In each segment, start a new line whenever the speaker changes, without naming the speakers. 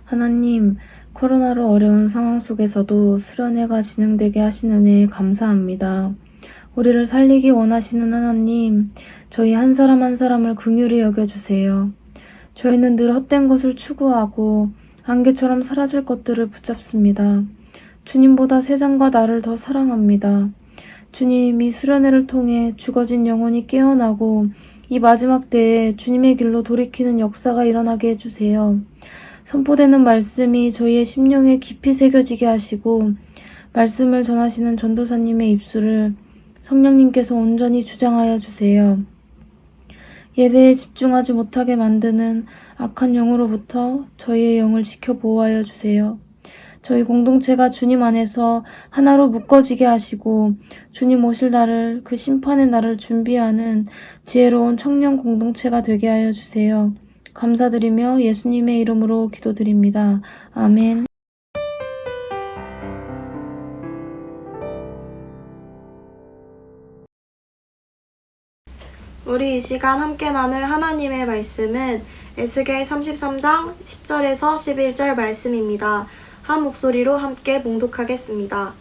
하나님, 코로나로 어려운 상황 속에서도 수련회가 진행되게 하신 은혜에 감사합니다. 우리를 살리기 원하시는 하나님, 저희 한 사람 한 사람을 긍휼히 여겨주세요. 저희는 늘 헛된 것을 추구하고 안개처럼 사라질 것들을 붙잡습니다. 주님보다 세상과 나를 더 사랑합니다. 주님, 이 수련회를 통해 죽어진 영혼이 깨어나고 이 마지막 때에 주님의 길로 돌이키는 역사가 일어나게 해주세요. 선포되는 말씀이 저희의 심령에 깊이 새겨지게 하시고 말씀을 전하시는 전도사님의 입술을 성령님께서 온전히 주장하여 주세요. 예배에 집중하지 못하게 만드는 악한 영으로부터 저희의 영을 지켜 보호하여 주세요. 저희 공동체가 주님 안에서 하나로 묶어지게 하시고 주님 오실 날을, 그 심판의 날을 준비하는 지혜로운 청년 공동체가 되게 하여 주세요. 감사드리며 예수님의 이름으로 기도드립니다. 아멘.
우리 이 시간 함께 나눌 하나님의 말씀은 에스겔 33장 10절에서 11절 말씀입니다. 한 목소리로 함께 봉독하겠습니다.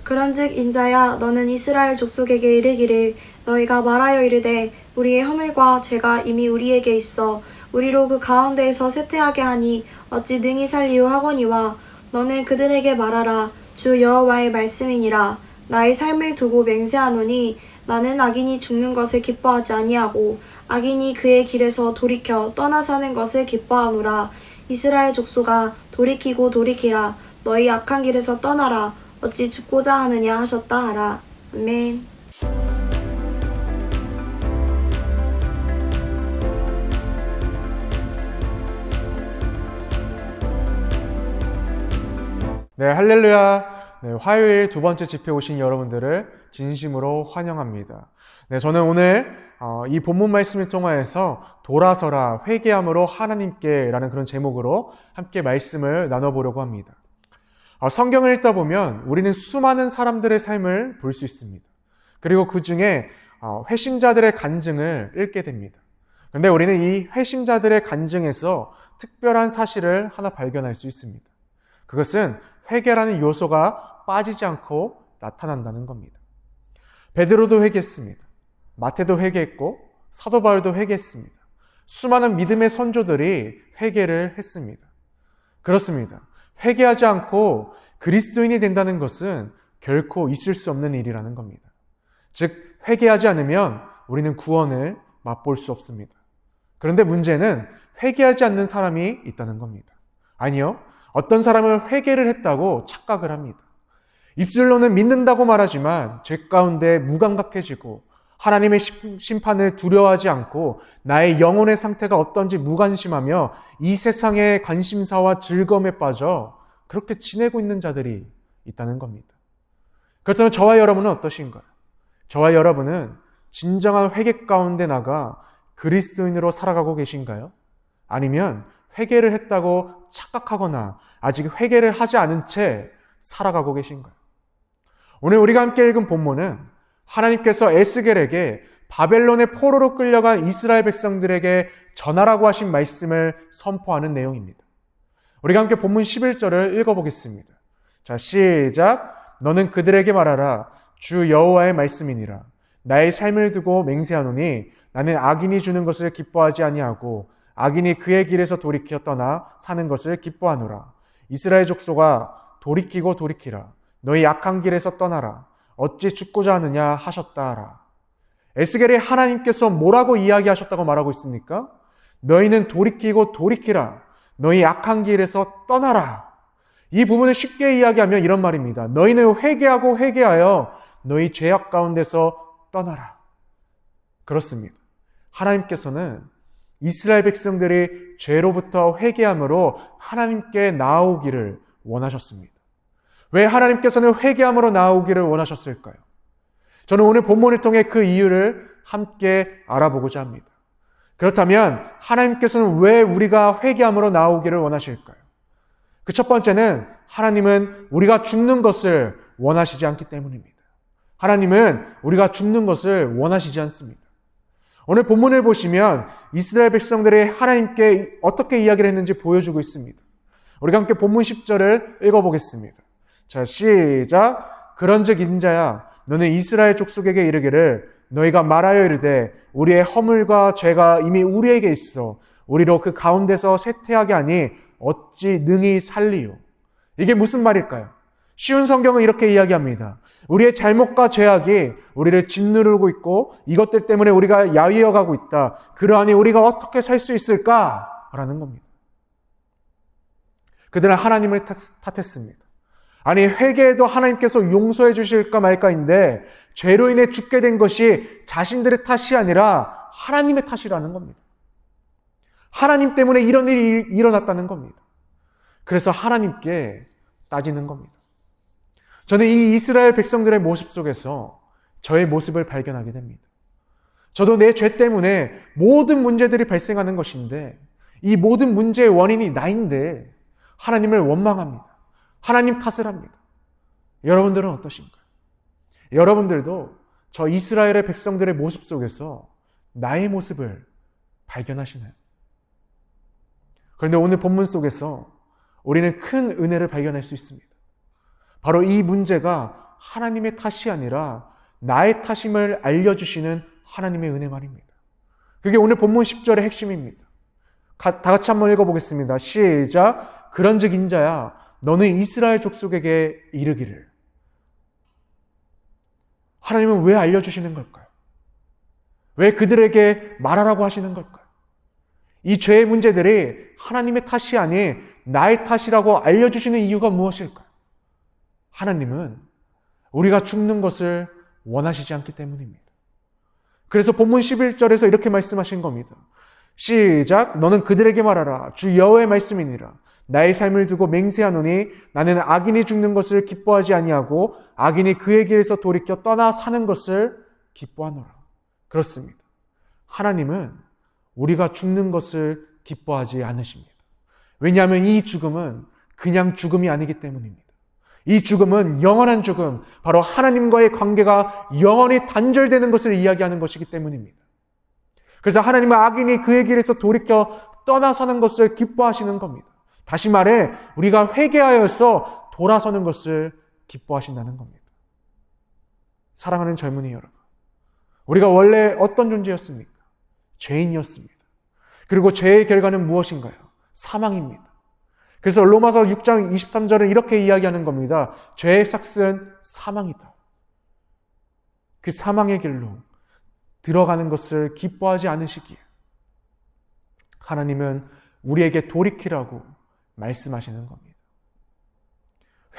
그런즉 인자야, 너는 이스라엘 족속에게 이르기를, 너희가 말하여 이르되 우리의 허물과 죄가 이미 우리에게 있어 우리로 그 가운데에서 쇠퇴하게 하니 어찌 능히 살리오 하거니와, 너는 그들에게 말하라. 주 여호와의 말씀이니라. 나의 삶을 두고 맹세하노니 나는 악인이 죽는 것을 기뻐하지 아니하고 악인이 그의 길에서 돌이켜 떠나 사는 것을 기뻐하노라. 이스라엘 족속아, 돌이키고 돌이키라. 너희 악한 길에서 떠나라. 어찌 죽고자 하느냐 하셨다 하라. 아멘.
네, 할렐루야. 네, 화요일 두 번째 집회 오신 여러분들을 진심으로 환영합니다. 네, 저는 오늘 이 본문 말씀을 통하여서 돌아서라, 회개함으로 하나님께 라는 그런 제목으로 함께 말씀을 나눠보려고 합니다. 성경을 읽다 보면 우리는 수많은 사람들의 삶을 볼 수 있습니다. 그리고 그 중에 회심자들의 간증을 읽게 됩니다. 그런데 우리는 이 회심자들의 간증에서 특별한 사실을 하나 발견할 수 있습니다. 그것은 회개라는 요소가 빠지지 않고 나타난다는 겁니다. 베드로도 회개했습니다. 마태도 회개했고 사도 바울도 회개했습니다. 수많은 믿음의 선조들이 회개를 했습니다. 그렇습니다. 회개하지 않고 그리스도인이 된다는 것은 결코 있을 수 없는 일이라는 겁니다. 즉, 회개하지 않으면 우리는 구원을 맛볼 수 없습니다. 그런데 문제는 회개하지 않는 사람이 있다는 겁니다. 아니요, 어떤 사람은 회개를 했다고 착각을 합니다. 입술로는 믿는다고 말하지만 죄 가운데 무감각해지고 하나님의 심판을 두려워하지 않고 나의 영혼의 상태가 어떤지 무관심하며 이 세상의 관심사와 즐거움에 빠져 그렇게 지내고 있는 자들이 있다는 겁니다. 그렇다면 저와 여러분은 어떠신가요? 저와 여러분은 진정한 회개 가운데 나가 그리스도인으로 살아가고 계신가요? 아니면 회개를 했다고 착각하거나 아직 회개를 하지 않은 채 살아가고 계신가요? 오늘 우리가 함께 읽은 본문은 하나님께서 에스겔에게 바벨론의 포로로 끌려간 이스라엘 백성들에게 전하라고 하신 말씀을 선포하는 내용입니다. 우리가 함께 본문 11절을 읽어보겠습니다. 자, 시작. 너는 그들에게 말하라. 주 여호와의 말씀이니라. 나의 삶을 두고 맹세하노니 나는 악인이 주는 것을 기뻐하지 아니하고 악인이 그의 길에서 돌이켜 떠나 사는 것을 기뻐하노라. 이스라엘 족속아, 돌이키고 돌이키라. 너희 악한 길에서 떠나라. 어찌 죽고자 하느냐 하셨다 하라. 에스겔이 하나님께서 뭐라고 이야기하셨다고 말하고 있습니까? 너희는 돌이키고 돌이키라. 너희 악한 길에서 떠나라. 이 부분을 쉽게 이야기하면 이런 말입니다. 너희는 회개하고 회개하여 너희 죄악 가운데서 떠나라. 그렇습니다. 하나님께서는 이스라엘 백성들이 죄로부터 회개함으로 하나님께 나아오기를 원하셨습니다. 왜 하나님께서는 회개함으로 나아오기를 원하셨을까요? 저는 오늘 본문을 통해 그 이유를 함께 알아보고자 합니다. 그렇다면 하나님께서는 왜 우리가 회개함으로 나아오기를 원하실까요? 그 첫 번째는 하나님은 우리가 죽는 것을 원하시지 않기 때문입니다. 하나님은 우리가 죽는 것을 원하시지 않습니다. 오늘 본문을 보시면 이스라엘 백성들이 하나님께 어떻게 이야기를 했는지 보여주고 있습니다. 우리가 함께 본문 10절을 읽어보겠습니다. 자, 시작. 그런즉 인자야 너는 이스라엘 족속에게 이르기를 너희가 말하여 이르되 우리의 허물과 죄가 이미 우리에게 있어 우리로 그 가운데서 쇠퇴하게 하니 어찌 능히 살리요. 이게 무슨 말일까요? 쉬운 성경은 이렇게 이야기합니다. 우리의 잘못과 죄악이 우리를 짓누르고 있고 이것들 때문에 우리가 야위어가고 있다. 그러하니 우리가 어떻게 살 수 있을까라는 겁니다. 그들은 하나님을 탓했습니다. 아니 회개해도 하나님께서 용서해 주실까 말까인데 죄로 인해 죽게 된 것이 자신들의 탓이 아니라 하나님의 탓이라는 겁니다. 하나님 때문에 이런 일이 일어났다는 겁니다. 그래서 하나님께 따지는 겁니다. 저는 이 이스라엘 백성들의 모습 속에서 저의 모습을 발견하게 됩니다. 저도 내 죄 때문에 모든 문제들이 발생하는 것인데 이 모든 문제의 원인이 나인데 하나님을 원망합니다. 하나님 탓을 합니다. 여러분들은 어떠신가요? 여러분들도 저 이스라엘의 백성들의 모습 속에서 나의 모습을 발견하시나요? 그런데 오늘 본문 속에서 우리는 큰 은혜를 발견할 수 있습니다. 바로 이 문제가 하나님의 탓이 아니라 나의 탓임을 알려주시는 하나님의 은혜 말입니다. 그게 오늘 본문 10절의 핵심입니다. 다 같이 한번 읽어보겠습니다. 시작. 그런즉 인자야 너는 이스라엘 족속에게 이르기를. 하나님은 왜 알려주시는 걸까요? 왜 그들에게 말하라고 하시는 걸까요? 이 죄의 문제들이 하나님의 탓이 아닌 나의 탓이라고 알려주시는 이유가 무엇일까요? 하나님은 우리가 죽는 것을 원하시지 않기 때문입니다. 그래서 본문 11절에서 이렇게 말씀하신 겁니다. 시작. 너는 그들에게 말하라. 주 여호와의 말씀이니라. 나의 삶을 두고 맹세하노니 나는 악인이 죽는 것을 기뻐하지 아니하고 악인이 그의 길에서 돌이켜 떠나 사는 것을 기뻐하노라. 그렇습니다. 하나님은 우리가 죽는 것을 기뻐하지 않으십니다. 왜냐하면 이 죽음은 그냥 죽음이 아니기 때문입니다. 이 죽음은 영원한 죽음, 바로 하나님과의 관계가 영원히 단절되는 것을 이야기하는 것이기 때문입니다. 그래서 하나님은 악인이 그의 길에서 돌이켜 떠나서는 것을 기뻐하시는 겁니다. 다시 말해 우리가 회개하여서 돌아서는 것을 기뻐하신다는 겁니다. 사랑하는 젊은이 여러분, 우리가 원래 어떤 존재였습니까? 죄인이었습니다. 그리고 죄의 결과는 무엇인가요? 사망입니다. 그래서 로마서 6장 23절은 이렇게 이야기하는 겁니다. 죄의 삭은 사망이다. 그 사망의 길로 들어가는 것을 기뻐하지 않으시기에 하나님은 우리에게 돌이키라고 말씀하시는 겁니다.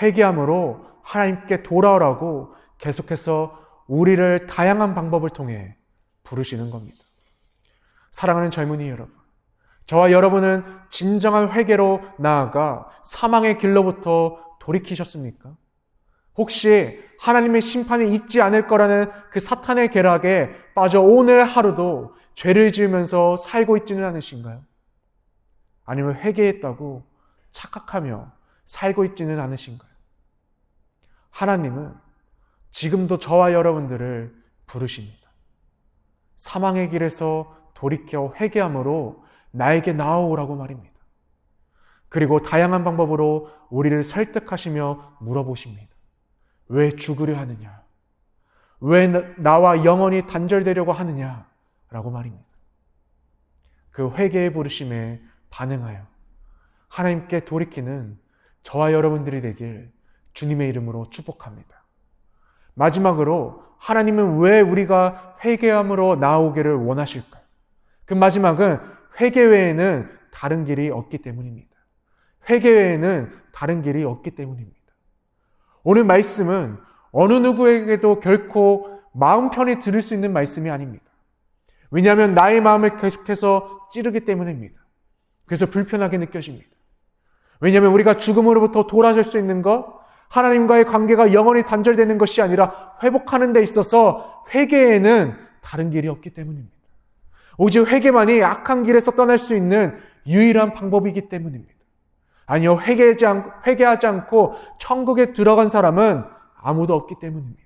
회개함으로 하나님께 돌아오라고 계속해서 우리를 다양한 방법을 통해 부르시는 겁니다. 사랑하는 젊은이 여러분, 저와 여러분은 진정한 회개로 나아가 사망의 길로부터 돌이키셨습니까? 혹시 하나님의 심판이 있지 않을 거라는 그 사탄의 계략에 빠져 오늘 하루도 죄를 지으면서 살고 있지는 않으신가요? 아니면 회개했다고 착각하며 살고 있지는 않으신가요? 하나님은 지금도 저와 여러분들을 부르십니다. 사망의 길에서 돌이켜 회개함으로 나에게 나아오라고 말입니다. 그리고 다양한 방법으로 우리를 설득하시며 물어보십니다. 왜 죽으려 하느냐? 왜 나와 영원히 단절되려고 하느냐? 라고 말입니다. 그 회개의 부르심에 반응하여 하나님께 돌이키는 저와 여러분들이 되길 주님의 이름으로 축복합니다. 마지막으로 하나님은 왜 우리가 회개함으로 나아오기를 원하실까요? 그 마지막은 회개 외에는 다른 길이 없기 때문입니다. 회개 외에는 다른 길이 없기 때문입니다. 오늘 말씀은 어느 누구에게도 결코 마음 편히 들을 수 있는 말씀이 아닙니다. 왜냐하면 나의 마음을 계속해서 찌르기 때문입니다. 그래서 불편하게 느껴집니다. 왜냐하면 우리가 죽음으로부터 돌아설 수 있는 것, 하나님과의 관계가 영원히 단절되는 것이 아니라 회복하는 데 있어서 회개에는 다른 길이 없기 때문입니다. 오직 회개만이 악한 길에서 떠날 수 있는 유일한 방법이기 때문입니다. 아니요, 회개하지 않고 천국에 들어간 사람은 아무도 없기 때문입니다.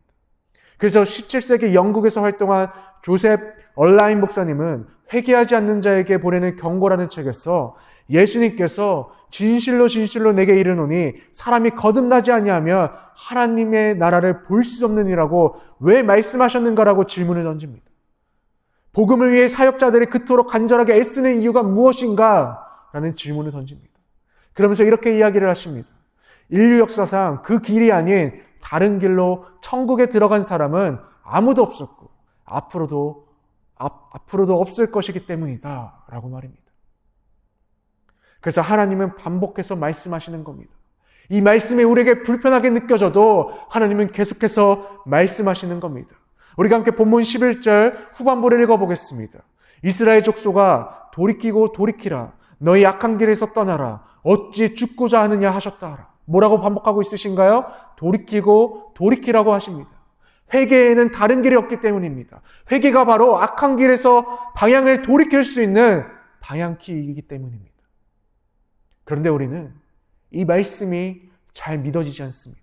그래서 17세기 영국에서 활동한 조셉 얼라인 목사님은 회개하지 않는 자에게 보내는 경고라는 책에서 예수님께서 진실로 진실로 내게 이르노니 사람이 거듭나지 아니하면 하나님의 나라를 볼 수 없느니라고 왜 말씀하셨는가라고 질문을 던집니다. 복음을 위해 사역자들이 그토록 간절하게 애쓰는 이유가 무엇인가? 라는 질문을 던집니다. 그러면서 이렇게 이야기를 하십니다. 인류 역사상 그 길이 아닌 다른 길로 천국에 들어간 사람은 아무도 없었고 앞으로도 없을 것이기 때문이다 라고 말입니다. 그래서 하나님은 반복해서 말씀하시는 겁니다. 이 말씀이 우리에게 불편하게 느껴져도 하나님은 계속해서 말씀하시는 겁니다. 우리가 함께 본문 11절 후반부를 읽어보겠습니다. 이스라엘 족속아 돌이키고 돌이키라. 너희 악한 길에서 떠나라. 어찌 죽고자 하느냐 하셨다 하라. 뭐라고 반복하고 있으신가요? 돌이키고 돌이키라고 하십니다. 회개에는 다른 길이 없기 때문입니다. 회개가 바로 악한 길에서 방향을 돌이킬 수 있는 방향키이기 때문입니다. 그런데 우리는 이 말씀이 잘 믿어지지 않습니다.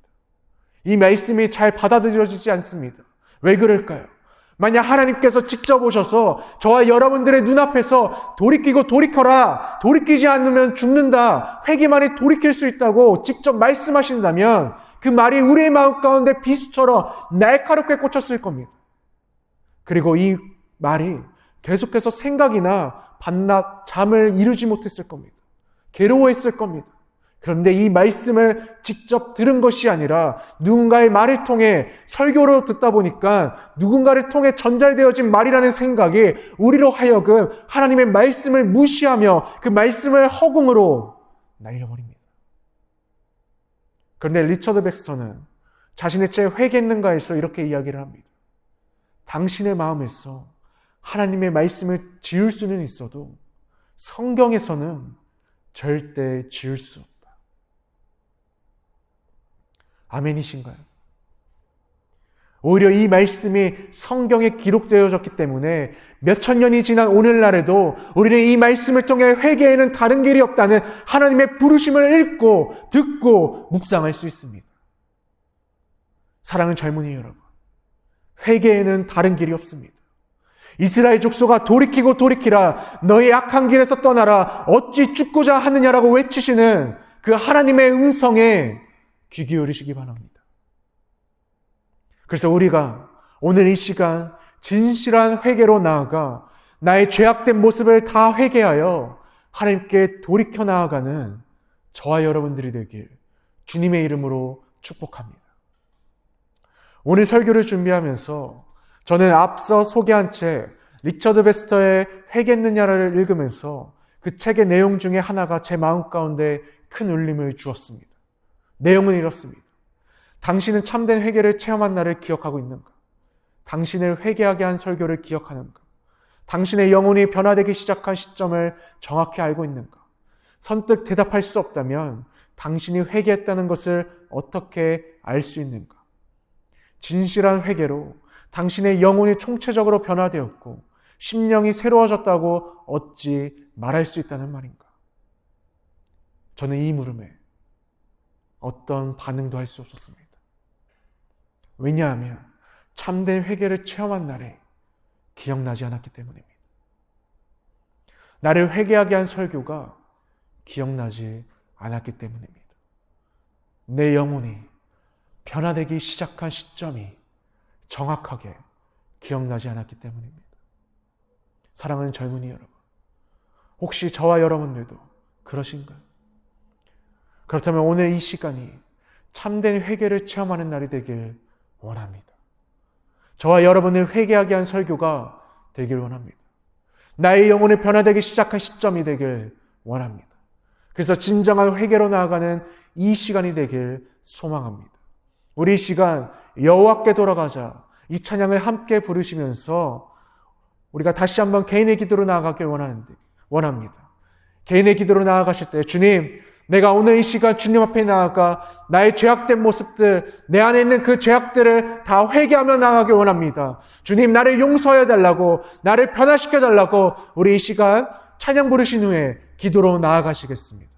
이 말씀이 잘 받아들여지지 않습니다. 왜 그럴까요? 만약 하나님께서 직접 오셔서 저와 여러분들의 눈앞에서 돌이키고 돌이켜라, 돌이키지 않으면 죽는다, 회개만이 돌이킬 수 있다고 직접 말씀하신다면 그 말이 우리의 마음 가운데 비수처럼 날카롭게 꽂혔을 겁니다. 그리고 이 말이 계속해서 생각이나 밤낮 잠을 이루지 못했을 겁니다. 괴로워했을 겁니다. 그런데 이 말씀을 직접 들은 것이 아니라 누군가의 말을 통해 설교로 듣다 보니까 누군가를 통해 전달되어진 말이라는 생각이 우리로 하여금 하나님의 말씀을 무시하며 그 말씀을 허공으로 날려버립니다. 그런데 리처드 백스터는 자신의 책 회개했는가에서 이렇게 이야기를 합니다. 당신의 마음에서 하나님의 말씀을 지울 수는 있어도 성경에서는 절대 지울 수 없다. 아멘이신가요? 오히려 이 말씀이 성경에 기록되어졌기 때문에 몇천 년이 지난 오늘날에도 우리는 이 말씀을 통해 회개에는 다른 길이 없다는 하나님의 부르심을 읽고 듣고 묵상할 수 있습니다. 사랑하는 젊은이 여러분, 회개에는 다른 길이 없습니다. 이스라엘 족속아 돌이키고 돌이키라. 너희 악한 길에서 떠나라. 어찌 죽고자 하느냐라고 외치시는 그 하나님의 음성에 귀 기울이시기 바랍니다. 그래서 우리가 오늘 이 시간 진실한 회개로 나아가 나의 죄악된 모습을 다 회개하여 하나님께 돌이켜 나아가는 저와 여러분들이 되길 주님의 이름으로 축복합니다. 오늘 설교를 준비하면서 저는 앞서 소개한 책 리처드 베스터의 회개했느냐를 읽으면서 그 책의 내용 중에 하나가 제 마음 가운데 큰 울림을 주었습니다. 내용은 이렇습니다. 당신은 참된 회개를 체험한 날을 기억하고 있는가? 당신을 회개하게 한 설교를 기억하는가? 당신의 영혼이 변화되기 시작한 시점을 정확히 알고 있는가? 선뜻 대답할 수 없다면 당신이 회개했다는 것을 어떻게 알 수 있는가? 진실한 회개로 당신의 영혼이 총체적으로 변화되었고 심령이 새로워졌다고 어찌 말할 수 있다는 말인가? 저는 이 물음에 어떤 반응도 할 수 없었습니다. 왜냐하면 참된 회개를 체험한 날에 기억나지 않았기 때문입니다. 나를 회개하게 한 설교가 기억나지 않았기 때문입니다. 내 영혼이 변화되기 시작한 시점이 정확하게 기억나지 않았기 때문입니다. 사랑하는 젊은이 여러분, 혹시 저와 여러분들도 그러신가요? 그렇다면 오늘 이 시간이 참된 회개를 체험하는 날이 되길 원합니다. 저와 여러분을 회개하게 한 설교가 되길 원합니다. 나의 영혼이 변화되기 시작한 시점이 되길 원합니다. 그래서 진정한 회개로 나아가는 이 시간이 되길 소망합니다. 우리 이 시간 여호와께 돌아가자 이 찬양을 함께 부르시면서 우리가 다시 한번 개인의 기도로 나아가길 원합니다. 개인의 기도로 나아가실 때 주님, 내가 오늘 이 시간 주님 앞에 나아가 나의 죄악된 모습들, 내 안에 있는 그 죄악들을 다 회개하며 나아가길 원합니다. 주님, 나를 용서해 달라고, 나를 변화시켜 달라고 우리 이 시간 찬양 부르신 후에 기도로 나아가시겠습니다.